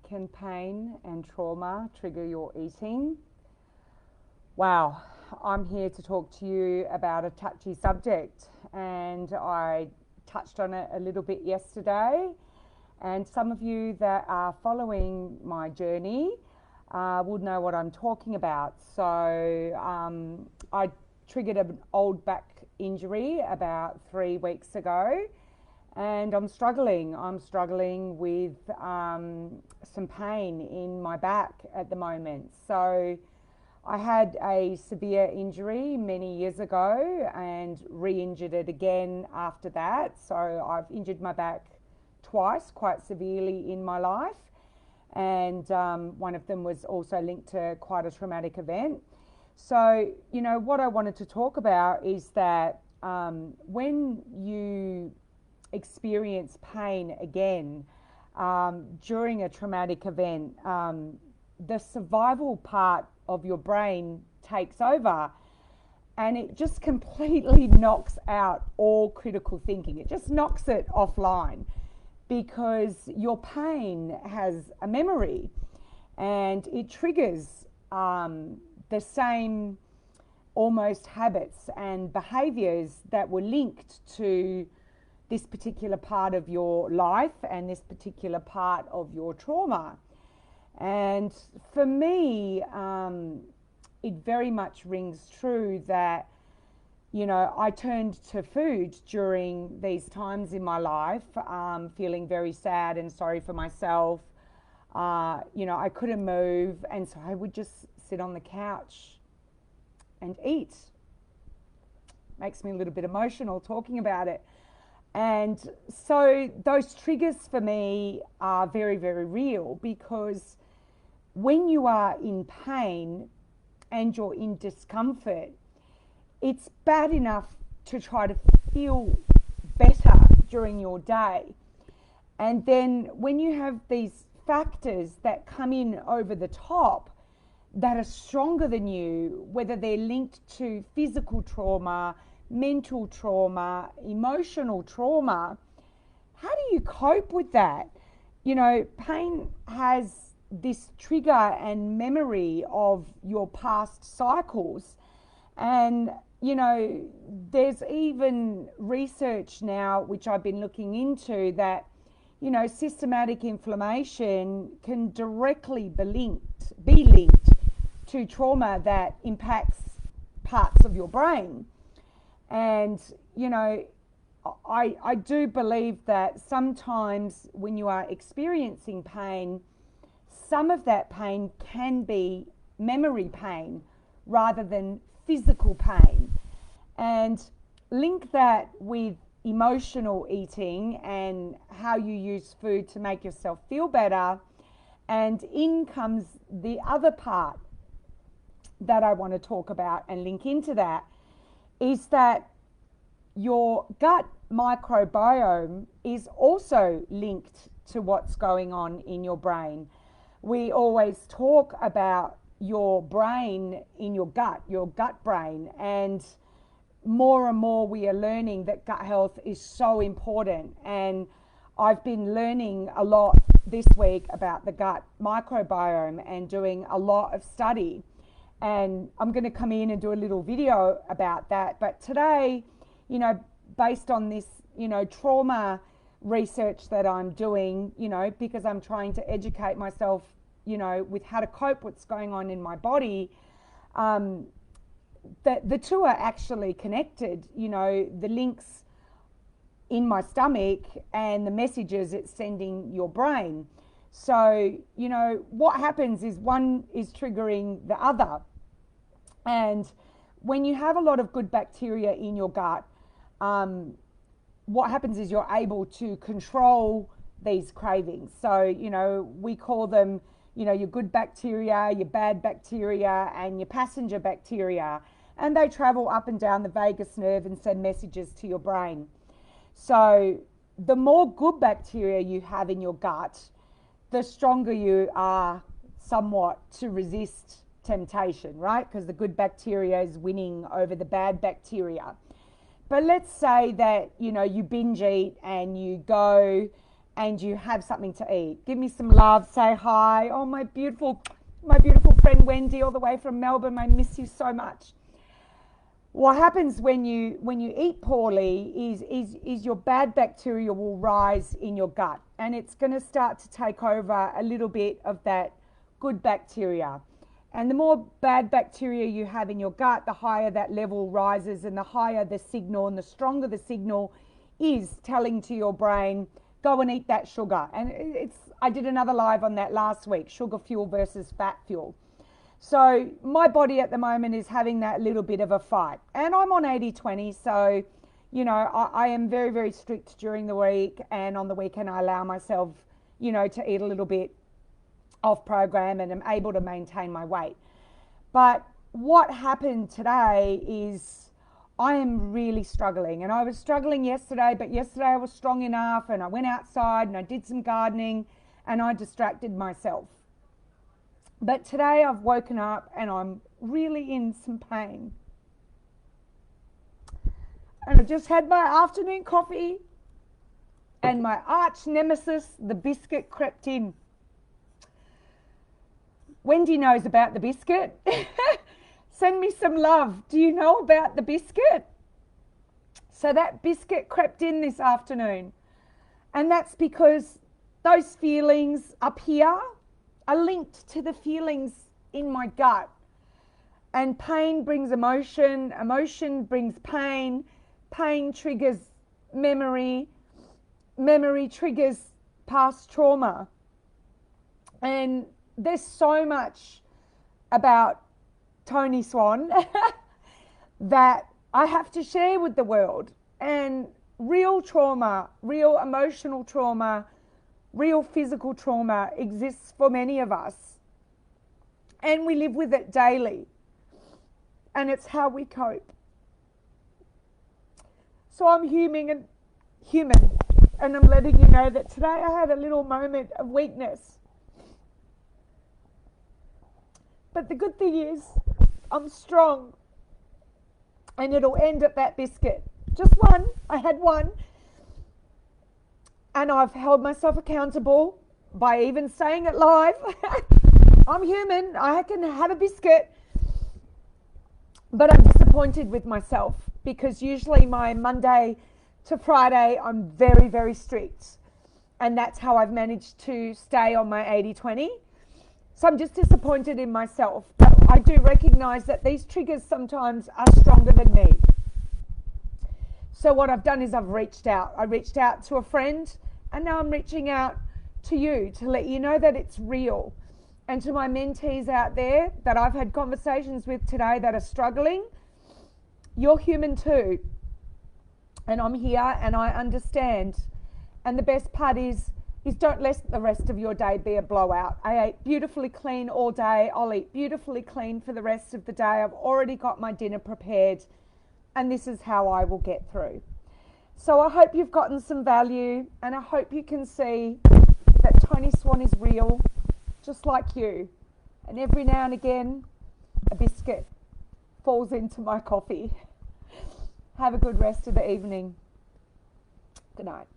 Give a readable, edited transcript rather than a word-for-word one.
Can pain and trauma trigger your eating? Wow, I'm here to talk to you about a touchy subject, and I touched on it a little bit yesterday. And some of you that are following my journey would know what I'm talking about. So I triggered an old back injury about 3 weeks ago, and I'm struggling. I'm struggling with some pain in my back at the moment. So I had a severe injury many years ago and re-injured it again after that. So I've injured my back twice quite severely in my life, and one of them was also linked to quite a traumatic event. So, you know, what I wanted to talk about is that when you experience pain again during a traumatic event, the survival part of your brain takes over, and it just completely knocks out all critical thinking. It just knocks it offline, because your pain has a memory and it triggers the same almost habits and behaviors that were linked to this particular part of your life and this particular part of your trauma. And for me, it very much rings true that, you know, I turned to food during these times in my life, feeling very sad and sorry for myself. You know, I couldn't move, and so I would just sit on the couch and eat. Makes me a little bit emotional talking about it. And so those triggers for me are very, very real, because when you are in pain and you're in discomfort, it's bad enough to try to feel better during your day. And then when you have these factors that come in over the top that are stronger than you, whether they're linked to physical trauma, mental trauma, emotional trauma, how do you cope with that? You know, pain has this trigger and memory of your past cycles. And, you know, there's even research now, which I've been looking into, that, you know, systematic inflammation can directly be linked to trauma that impacts parts of your brain. And, you know, I do believe that sometimes when you are experiencing pain, some of that pain can be memory pain rather than physical pain. And link that with emotional eating and how you use food to make yourself feel better. And in comes the other part that I want to talk about and link into that, is that your gut microbiome is also linked to what's going on in your brain. We always talk about your brain in your gut brain, and more and more we are learning that gut health is so important. And I've been learning a lot this week about the gut microbiome and doing a lot of study. And I'm going to come in and do a little video about that. But today, you know, based on this, you know, trauma research that I'm doing, you know, because I'm trying to educate myself, you know, with how to cope what's going on in my body, the two are actually connected. You know, the links in my stomach and the messages it's sending your brain. So, you know, what happens is one is triggering the other. And when you have a lot of good bacteria in your gut, what happens is you're able to control these cravings. So, you know, we call them, you know, your good bacteria, your bad bacteria, and your passenger bacteria. And they travel up and down the vagus nerve and send messages to your brain. So the more good bacteria you have in your gut, the stronger you are somewhat to resist temptation, right? Because the good bacteria is winning over the bad bacteria. But let's say that, you know, you binge eat and you go and you have something to eat. Give me some love, say hi. Oh, my beautiful friend Wendy, all the way from Melbourne. I miss you so much. What happens when you eat poorly is your bad bacteria will rise in your gut, and it's going to start to take over a little bit of that good bacteria. And the more bad bacteria you have in your gut, the higher that level rises, and the higher the signal and the stronger the signal is telling to your brain, go and eat that sugar. And I did another live on that last week, sugar fuel versus fat fuel. So my body at the moment is having that little bit of a fight, and I'm on 80-20. So, you know, I am very, very strict during the week, and on the weekend I allow myself, you know, to eat a little bit off program, and I'm able to maintain my weight. But what happened today is I am really struggling, and I was struggling yesterday, but yesterday I was strong enough, and I went outside and I did some gardening and I distracted myself. But today I've woken up and I'm really in some pain. And I just had my afternoon coffee, and my arch nemesis, the biscuit, crept in. Wendy knows about the biscuit. Send me some love. Do you know about the biscuit? So that biscuit crept in this afternoon. And that's because those feelings up here are linked to the feelings in my gut. And pain brings emotion, emotion brings pain, pain triggers memory, memory triggers past trauma. And there's so much about Toni Swan that I have to share with the world. And real trauma, real emotional trauma, real physical trauma exists for many of us, and we live with it daily, and it's how we cope. So I'm human, and I'm letting you know that today I had a little moment of weakness, but the good thing is I'm strong, and it'll end at that biscuit. Just one. I had one. And I've held myself accountable by even saying it live. I'm human. I can have a biscuit. But I'm disappointed with myself, because usually my Monday to Friday, I'm very, very strict. And that's how I've managed to stay on my 80-20. So I'm just disappointed in myself. But I do recognize that these triggers sometimes are stronger than me. So what I've done is I've reached out. I reached out to a friend, and now I'm reaching out to you to let you know that it's real. And to my mentees out there that I've had conversations with today that are struggling, you're human too. And I'm here and I understand. And the best part is don't let the rest of your day be a blowout. I ate beautifully clean all day. I'll eat beautifully clean for the rest of the day. I've already got my dinner prepared, and this is how I will get through. So I hope you've gotten some value, and I hope you can see that Toni Swan is real, just like you. And every now and again, a biscuit falls into my coffee. Have a good rest of the evening. Good night.